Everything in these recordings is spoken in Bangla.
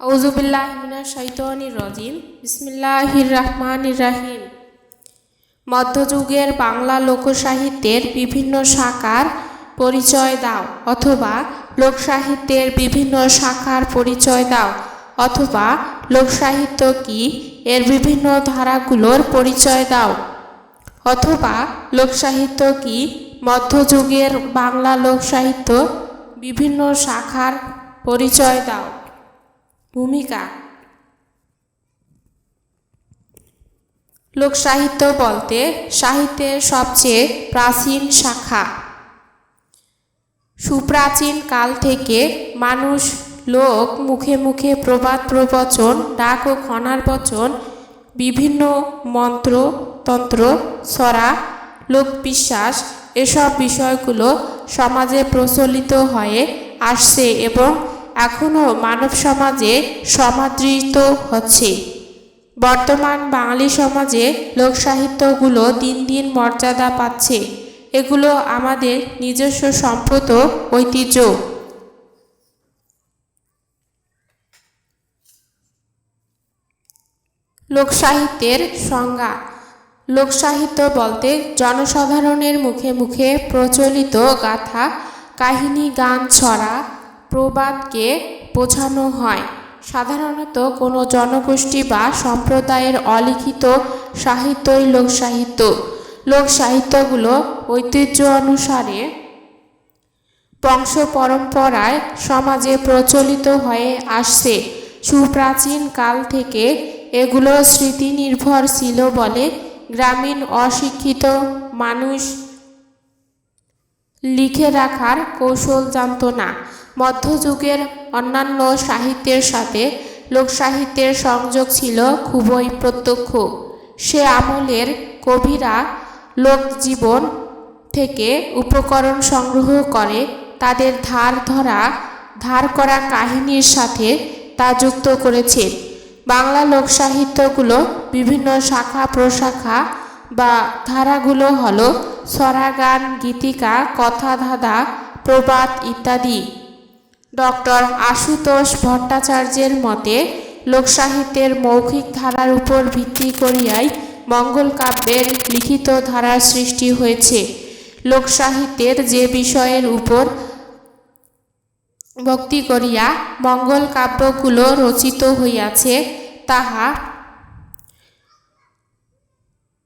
আউযুবিল্লাহি মিনাশ শাইতানির রাজিম। বিসমিল্লাহির রাহমানির রাহিম। মধ্যযুগের বাংলা লোকসাহিত্যের বিভিন্ন শাখার পরিচয় দাও, অথবা লোকসাহিত্যের বিভিন্ন শাখার পরিচয় দাও, অথবা লোকসাহিত্য কি এর বিভিন্ন ধারাগুলোর পরিচয় দাও, অথবা লোকসাহিত্য কি মধ্যযুগের বাংলা লোকসাহিত্য বিভিন্ন শাখার পরিচয় দাও। ভূমিকা। লোকসাহিত্য বলতে সাহিত্যের সবচেয়ে প্রাচীন শাখা। সুপ্রাচীন কাল থেকে মানুষ লোক মুখে মুখে প্রবাদ প্রবচন, ডাক ও খনার বচন, বিভিন্ন মন্ত্র তন্ত্র, ছড়া, লোকবিশ্বাস এসব বিষয়গুলো সমাজে প্রচলিত হয়ে আসছে এবং এখনও মানব সমাজে সমাদৃত হচ্ছে। বর্তমান বাঙালি সমাজে লোকসাহিত্যগুলো দিন দিন মর্যাদা পাচ্ছে। এগুলো আমাদের নিজস্ব সম্পদ ও ঐতিহ্য। লোকসাহিত্যের সংজ্ঞা। লোকসাহিত্য বলতে জনসাধারণের মুখে মুখে প্রচলিত গাথা, কাহিনী, গান, ছড়া, প্রবাদকে বোঝানো হয়। সাধারণত কোনো জনগোষ্ঠী বা সম্প্রদায়ের অলিখিত সাহিত্যই লোকসাহিত্য। লোকসাহিত্যগুলো ঐতিহ্য অনুসারে বংশ পরম্পরায় সমাজে প্রচলিত হয়ে আসছে। সুপ্রাচীন কাল থেকে এগুলো স্মৃতি নির্ভর ছিল বলে গ্রামীণ অশিক্ষিত মানুষ লিখে রাখার কৌশল জানত না। মধ্যযুগের অন্যান্য সাহিত্যের সাথে লোকসাহিত্যের সংযোগ ছিল খুবই প্রত্যক্ষ। সে আমলের কবিরা লোকজীবন থেকে উপকরণ সংগ্রহ করে তাদের ধার করা কাহিনীর সাথে তা যুক্ত করেছেন। বাংলা লোকসাহিত্যগুলো বিভিন্ন শাখা প্রশাখা বা ধারাগুলো হলো ছড়া, গান, গীতিকা, কথা, ধাঁধা, প্রবাদ ইত্যাদি। ডক্টর আশুতোষ ভট্টাচার্যের মতে লোকসাহিত্যের মৌখিক ধারার উপর ভিত্তি করিয়াই মঙ্গল কাব্যের লিখিত ধারার সৃষ্টি হয়েছে। লোকসাহিত্যের যে বিষয়ের উপর ভক্তি করিয়া মঙ্গল কাব্যগুলো রচিত হইয়াছে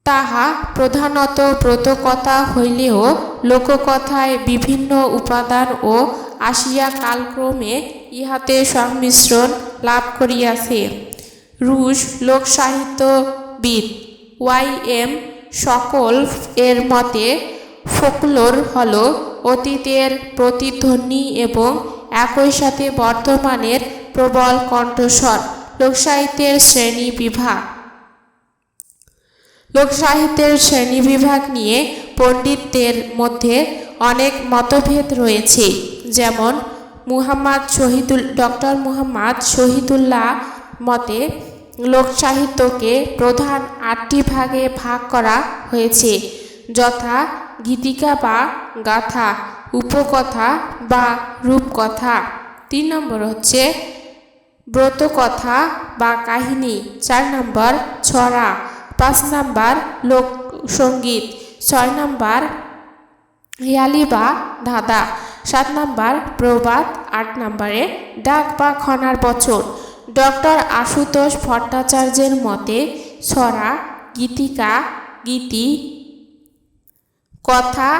তাহা প্রধানত ব্রতকথা হইলেও লোককথায় বিভিন্ন উপাদান ও আসিয়া কালক্রমে ইহাতে সংমিশ্রণ লাভ করিয়াছে। রুশ লোকসাহিত্যবিদ ওয়াই.এম. সকলফ এর মতে ফোকলোর হল অতীতের প্রতিধ্বনি এবং একই সাথে বর্তমানের প্রবল কণ্ঠস্বর। লোকসাহিত্যের শ্রেণীবিভাগ। লোকসাহিত্যের শ্রেণীবিভাগ নিয়ে পণ্ডিতদের মধ্যে অনেক মতভেদ রয়েছে। যেমন ডক্টর মুহাম্মদ শহীদুল্লাহ মতে লোকসাহিত্যকে প্রধান 8টি ভাগে ভাগ করা হয়েছে, যথা গীতিকা বা গাথা, উপকথা বা রূপকথা। 3 নম্বর হচ্ছে ব্রতকথা বা কাহিনী। 4 নম্বর ছড়া। 5 নম্বর লোকসঙ্গীত। 6 নম্বর হেয়ালি বা ধাঁধা। 7 নম্বর প্রবাদ। 8 নম্বরে ডাক বা খনার বচন। ডক্টর আশুতোষ ভট্টাচার্যের মতে ছড়া, গীতিকা, গীতি, কথা,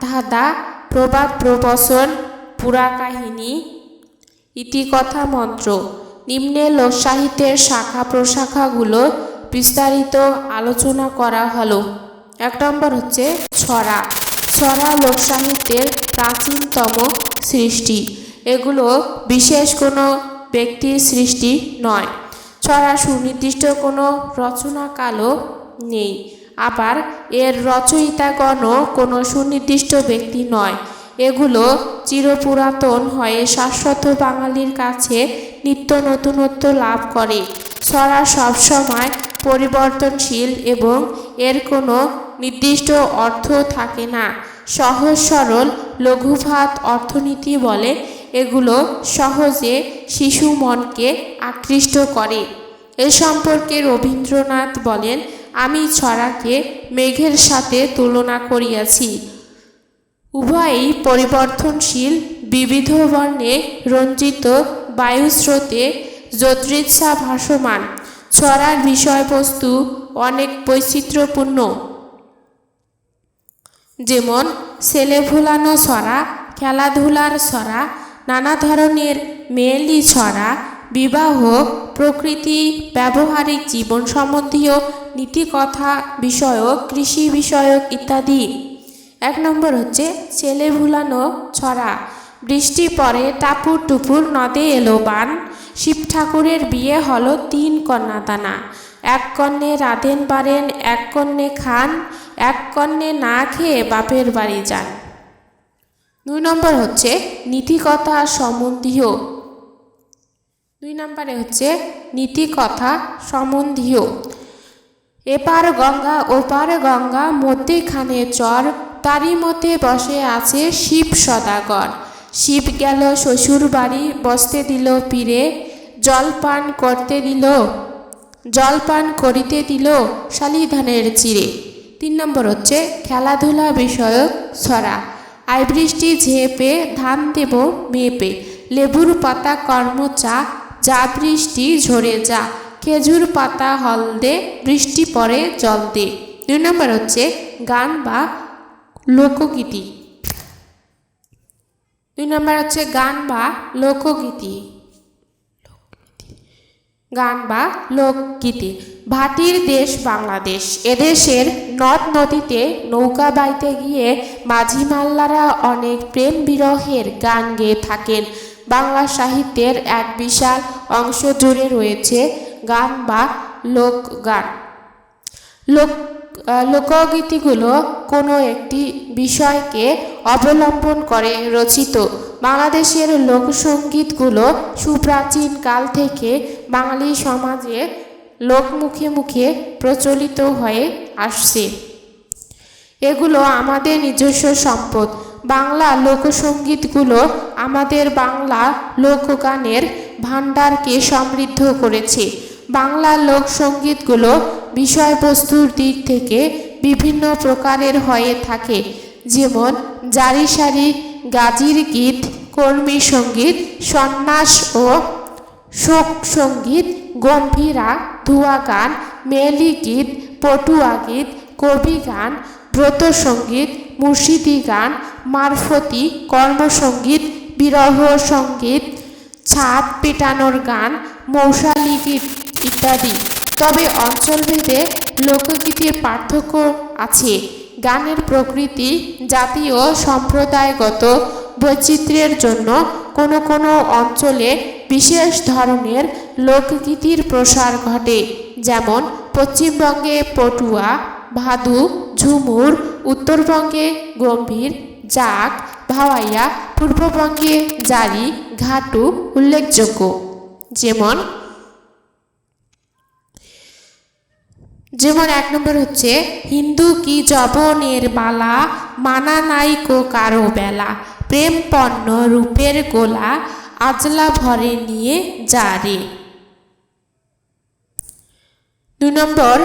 ধাঁধা, প্রবাদ প্রবচন, পুরা কাহিনী, ইতিকথা, মন্ত্র। নিম্নে লোকসাহিত্যের শাখা প্রশাখাগুলো বিস্তারিত আলোচনা করা হলো। 1 নম্বর হচ্ছে ছড়া। ছড়া লোকসাহিত্যের প্রাচীনতম সৃষ্টি। এগুলো বিশেষ কোনো ব্যক্তির সৃষ্টি নয়। ছড়া সুনির্দিষ্ট কোনো রচনাকালও নেই, আবার এর রচয়িতাগণও কোনো সুনির্দিষ্ট ব্যক্তি নয়। এগুলো চিরপুরাতন হয়ে শাশ্বত বাঙালির কাছে নিত্য নতুনত্ব লাভ করে। ছড়া সবসময় পরিবর্তনশীল এবং এর কোনো নির্দিষ্ট অর্থ থাকে না। সহজ সরল লঘুভাত অর্থনীতি বলে এগুলো সহজে শিশু মনকে আকৃষ্ট করে। এ সম্পর্কে রবীন্দ্রনাথ বলেন, আমি ছড়াকে মেঘের সাথে তুলনা করিয়াছি। উভয়ই পরিবর্তনশীল, বিবিধ বর্ণে রঞ্জিত, বায়ুস্রোতে যদৃচ্ছা ভাসমান। ছড়ার বিষয়বস্তু অনেক বৈচিত্র্যপূর্ণ, যেমন ছেলে ভুলানো ছড়া, খেলাধুলার ছড়া, নানা ধরনের মেয়েলি ছড়া, বিবাহ, প্রকৃতি, ব্যবহারিক জীবন সম্বন্ধীয়, নীতিকথা বিষয়ক, কৃষি বিষয়ক ইত্যাদি। 1 নম্বর হচ্ছে ছেলে ভুলানো ছড়া। বৃষ্টি পরে টাপুর টুপুর নদে এলো বান, শিব ঠাকুরের বিয়ে হলো 3 কন্যাদানা। 1 কন্যে রাঁধেন বাড়েন, 1 কন্যে খান, 1 কন্যে না খেয়ে বাপের বাড়ি যান। 2 নম্বর হচ্ছে নীতিকথা সম্বন্ধীয়। 2 নম্বরে হচ্ছে নীতিকথা সম্বন্ধীয়। এপার গঙ্গা ওপার গঙ্গা, মধ্যেখানে চর, তারই মধ্যে বসে আছে শিব সদাগর। শিব গেল শ্বশুর বাড়ি, বসতে দিল পীরে, জলপান করিতে দিল শালিধানের চিরে। 3 নম্বর হচ্ছে খেলাধুলা বিষয়ক ছড়া। আই বৃষ্টি ঝেপে, ধান দেব মেপে, লেবুর পাতা কর্ম চা, যা বৃষ্টি ঝরে যা, খেজুর পাতা হলদে, বৃষ্টি পড়ে জল দে। 2 নম্বর হচ্ছে গান বা লোকগীতি। 2 নম্বর হচ্ছে গান বা লোকগীতি। গান বা লোকগীতি। ভাটির দেশ বাংলাদেশ, এদেশের নদ নদীতে নৌকা বাইতে গিয়ে মাঝি মাল্লারা অনেক প্রেম বিরহের গান গেয়ে থাকেন। বাংলা সাহিত্যের এক বিশাল অংশ জুড়ে রয়েছে গান বা লোকগান। লোকগীতিগুলো কোনো একটি বিষয়কে অবলম্বন করে রচিত। বাংলাদেশের লোকসঙ্গীতগুলো সুপ্রাচীন কাল থেকে বাঙালি সমাজে লোকমুখে মুখে প্রচলিত হয়ে আসছে। এগুলো আমাদের নিজস্ব সম্পদ। বাংলা লোকসঙ্গীতগুলো আমাদের বাংলা লোকগানের ভাণ্ডারকে সমৃদ্ধ করেছে। বাংলা লোকসঙ্গীতগুলো বিষয়বস্তুর দিক থেকে বিভিন্ন প্রকারের হয়ে থাকে, যেমন জারি সারি, গাজির গীত, কর্মী সঙ্গীত, সন্ন্যাস ও শোক সঙ্গীত, গম্ভীরা, ধুয়া গান, মেয়েলি গীত, পটুয়া গীত, কবি গান, ব্রত সঙ্গীত, মুর্শিদি গান, মারফতি, কর্মসঙ্গীত, বিরহ সঙ্গীত, ছাদ পেটানোর গান, মৌশালি গীত ইত্যাদি। তবে অঞ্চলভেদে লোকগীতির পার্থক্য আছে। গানের প্রকৃতি, জাতি ও সম্প্রদায়গত বৈচিত্র্যের জন্য কোনো কোনো অঞ্চলে বিশেষ ধরনের লোকগীতির প্রসার ঘটে, যেমন পশ্চিমবঙ্গে পটুয়া, ভাদু, ঝুমুর, উত্তরবঙ্গে গম্ভীর, জাগ, ভাওয়াইয়া, পূর্ববঙ্গে জারি, ঘাটু উল্লেখযোগ্য। যেমন 1 নম্বর হচ্ছে হিন্দু কি যবনের বালা, মানা নাই কো কারো বেলা, প্রেম পণ্য রূপের গোলা, আজলা ভরে নিয়ে যা রে। 2 নম্বর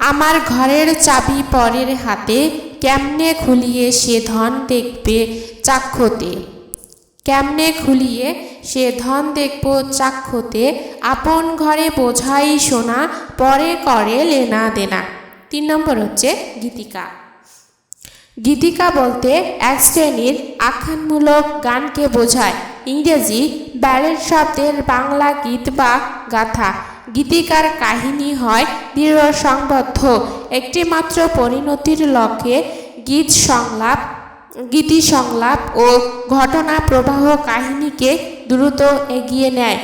আমার ঘরের চাবি পরের হাতে, কেমনে খুলিয়ে সে ধন দেখবে চাক্ষতে। কেমনে খুলিয়ে সে ধন দেখব চাক্ষতে, আপন ঘরে বোঝাই সোনা, পরে করে লেনা দেনা। 3 নম্বর হচ্ছে গীতিকা। গীতিকা বলতে এক শ্রেণীর আখ্যানমূলক গানকে বোঝায়। ইংরেজি ব্যালেড শব্দের বাংলা গীত বা গাথা। গীতিকার কাহিনী হয় দৃঢ় সংবদ্ধ, একটি মাত্র পরিণতির লক্ষ্যে গীতি সংলাপ ও ঘটনা প্রবাহ কাহিনীকে দ্রুত এগিয়ে নেয়।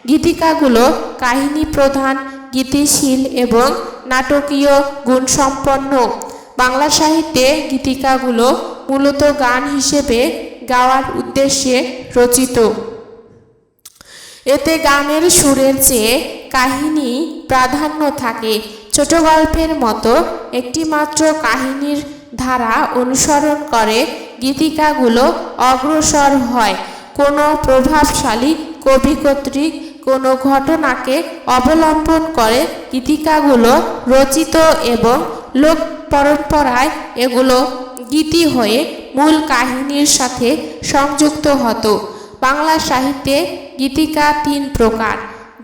গীতিকাগুলো কাহিনী প্রধান, গীতিশীল এবং নাটকীয় গুণসম্পন্ন। বাংলা সাহিত্যে গীতিকাগুলো মূলত গান হিসেবে গাওয়ার উদ্দেশ্যে রচিত। এতে গানের সুরের চেয়ে কাহিনী প্রাধান্য থাকে। ছোট গল্পের মতো একটি মাত্র কাহিনীর ধারা অনুসরণ করে গীতিকাগুলো অগ্রসর হয়। কোনো প্রভাবশালী কবি কর্তৃক কোনো ঘটনাকে অবলম্বন করে গীতিকাগুলো রচিত এবং লোক পরম্পরায় এগুলো গীতি হয়ে মূল কাহিনীর সাথে সংযুক্ত হতো। বাংলা সাহিত্যে গীতিকা 3 প্রকার,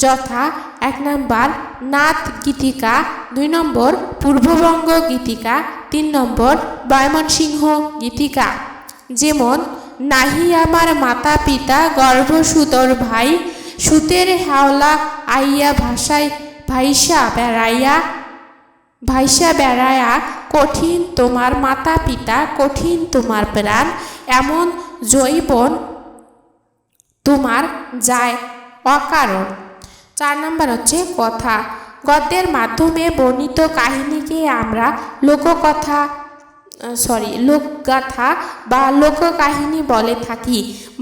যথা 1 নম্বর নাথ গীতিকা, 2 নম্বর পূর্ববঙ্গ গীতিকা, 3 নম্বর ময়মনসিংহ গীতিকা। যেমন নাহি আমার মাতা পিতা গর্ভসুতর ভাই, সুতের হাওলা আইয়া ভাইসা বেড়ায়া, কঠিন তোমার মাতা পিতা কঠিন তোমার প্রাণ, এমন জৈবন তোমার যায় অকারণ। 4 নম্বর হচ্ছে কথা। গদ্যের মাধ্যমে বর্ণিত কাহিনীকে আমরা লোকগাথা বা লোককাহিনী বলে থাকি।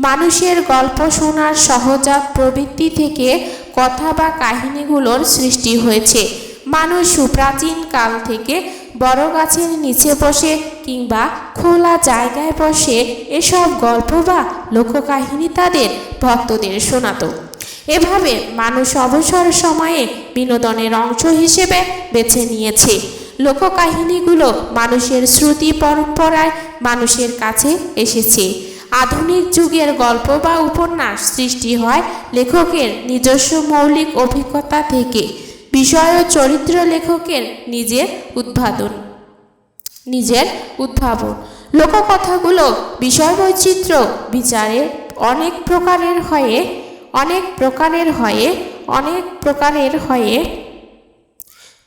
মানুষের গল্প শোনার সহজাত প্রবৃত্তি থেকে কথা বা কাহিনীগুলোর সৃষ্টি হয়েছে। মানুষ সুপ্রাচীন কাল থেকে বড় গাছের নিচে বসে কিংবা খোলা জায়গায় বসে এসব গল্প বা লোককাহিনী তাদের ভক্তদের শোনাত। এভাবে মানুষ অবসর সময়ে বিনোদনের অংশ হিসেবে বেছে নিয়েছে। লোককাহিনীগুলো মানুষের শ্রুতি পরম্পরায় মানুষের কাছে এসেছে। আধুনিক যুগের গল্প বা উপন্যাস সৃষ্টি হয় লেখকের নিজস্ব মৌলিক অভিজ্ঞতা থেকে। বিষয় ও চরিত্র লেখকের নিজের উদ্ভাবন। লোককথাগুলো বিষয় বৈচিত্র্য বিচারে অনেক প্রকারের হয়ে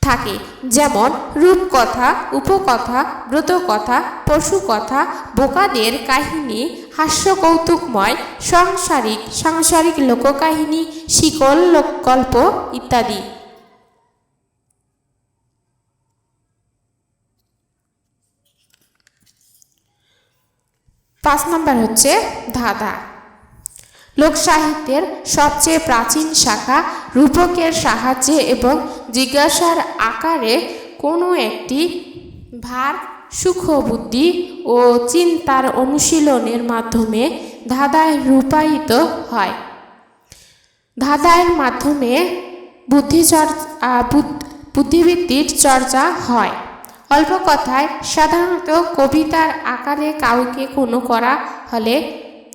থাকে। যেমন রূপকথা, উপকথা, ব্রতকথা, পশুকথা, বোকাদের কাহিনী, হাস্য কৌতুকময়, সাংসারিক লোককাহিনী, শিকল লোকগল্প ইত্যাদি। 5 নম্বর হচ্ছে ধাঁধা। লোকসাহিত্যের সবচেয়ে প্রাচীন শাখা রূপকের সাহায্যে এবং জিজ্ঞাসার আকারে কোনো একটি ভার সুখবুদ্ধি ও চিন্তার অনুশীলনের মাধ্যমে ধাঁধায় রূপায়িত হয়। ধাঁধার মাধ্যমে বুদ্ধিবৃত্তির চর্চা হয়। অল্প কথায় সাধারণত কবিতার আকারে কাউকে কোনো করা হলে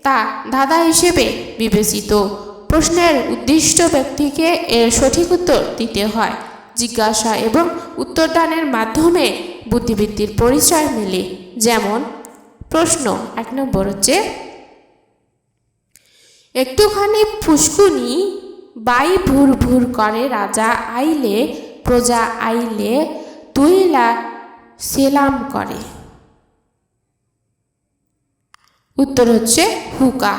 তা ধাঁধা হিসেবে বিবেচিত। প্রশ্নের উদ্দিষ্ট ব্যক্তিকে এর সঠিক উত্তর দিতে হয়। জিজ্ঞাসা এবং উত্তরদানের মাধ্যমে বুদ্ধিবৃত্তির পরিচয় মেলে। যেমন প্রশ্ন 1 নম্বর হচ্ছে, একটুখানি ফুসকুনি বাই ভুর ভুর করে রাজা আইলে প্রজা আইলে তুইলা সেলাম করে। উত্তর হচ্ছে হুকা।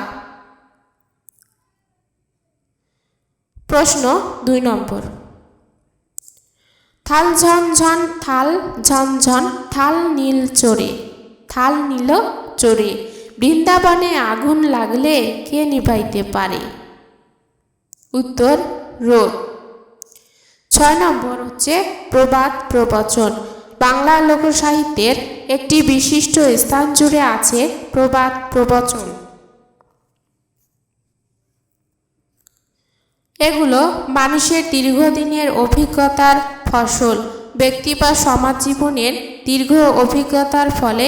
প্রশ্ন 2 নম্বর, থাল ঝনঝন থাল ঝনঝন থাল নীল চোরে বৃন্দাবনে আগুন লাগলে কে নিভাইতে পারে? উত্তর রোদ। 6 নম্বর হচ্ছে প্রবাদ প্রবচন। বাংলা লোকসাহিত্যের একটি বিশিষ্ট স্থান জুড়ে আছে প্রবাদ প্রবচন। এগুলো মানুষের দীর্ঘদিনের অভিজ্ঞতার ফসল। ব্যক্তি বা সমাজ জীবনের দীর্ঘ অভিজ্ঞতার ফলে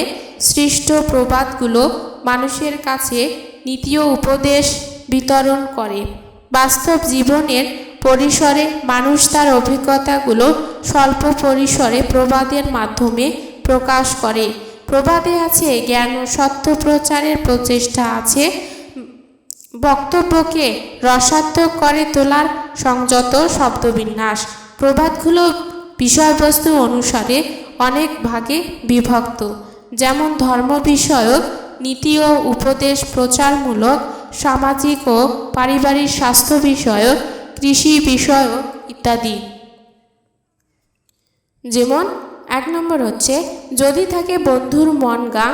সৃষ্ট প্রবাদগুলো মানুষের কাছে নীতি ও উপদেশ বিতরণ করে। বাস্তব জীবনের পরিসরে মানুষ তার অভিজ্ঞতাগুলো স্বল্প পরিসরে প্রবাদের মাধ্যমে প্রকাশ করে। প্রবাদে আছে জ্ঞান ও সত্য প্রচারের প্রচেষ্টা আছে, বক্তব্যকে রসাত্মক করে তোলার সংযত শব্দবিন্যাস। প্রবাদগুলো বিষয়বস্তু অনুসারে অনেক ভাগে বিভক্ত, যেমন ধর্ম বিষয়ক, নীতি ও উপদেশ প্রচারমূলক, সামাজিক ও পারিবারিক স্বাস্থ্য বিষয়ক, কৃষি বিষয়ক ইত্যাদি। যেমন 1 নম্বর হচ্ছে, যদি থাকে বন্ধুর মন গাং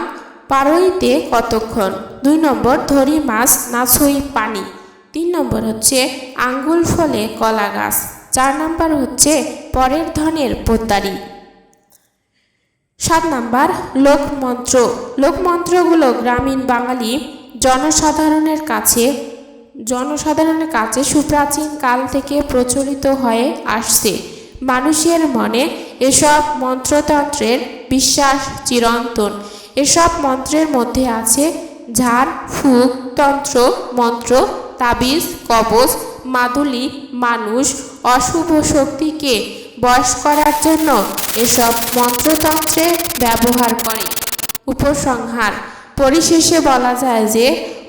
পারইতে কতক্ষণ। 2 নম্বর, ধরি মাছ না ছুঁই পানি। 3 নম্বর হচ্ছে, আঙ্গুল ফলে কলা গাছ। 4 নম্বর হচ্ছে, পরের ধনের পোদ্দারি। 7 নম্বর, লোকমন্ত্র। লোকমন্ত্রগুলো গ্রামীণ বাঙালি জনসাধারণের কাছে সুপ্রাচীন কাল থেকে প্রচলিত হয়ে আসছে। মানুষের মনে এসব মন্ত্রতন্ত্রের বিশ্বাস চিরন্তন। এসব মন্ত্রের মধ্যে আছে ঝাড় ফুঁক, তন্ত্র মন্ত্র, তাবিজ, কবচ, মাদুলি। মানুষ অশুভ শক্তিকে বশ করার জন্য এসব মন্ত্রতন্ত্রে ব্যবহার করে। উপসংহার: পরিশেষে বলা যায় যে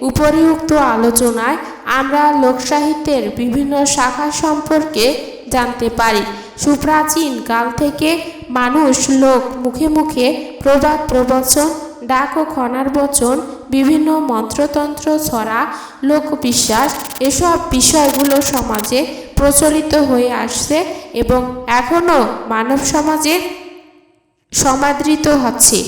উপরিউক্ত আলোচনায় আমরা লোকসাহিত্যের বিভিন্ন শাখা সম্পর্কে জানতে পারি। সুপ্রাচীন কাল থেকে মানুষ লোক মুখে মুখে প্রবাদ প্রবচন, ডাক ও খনার বচন, বিভিন্ন মন্ত্রতন্ত্র, ছড়া, লোকবিশ্বাস এসব বিষয়গুলো সমাজে প্রচলিত হয়ে আসছে এবং এখনও মানব সমাজে সমাদৃত হচ্ছে।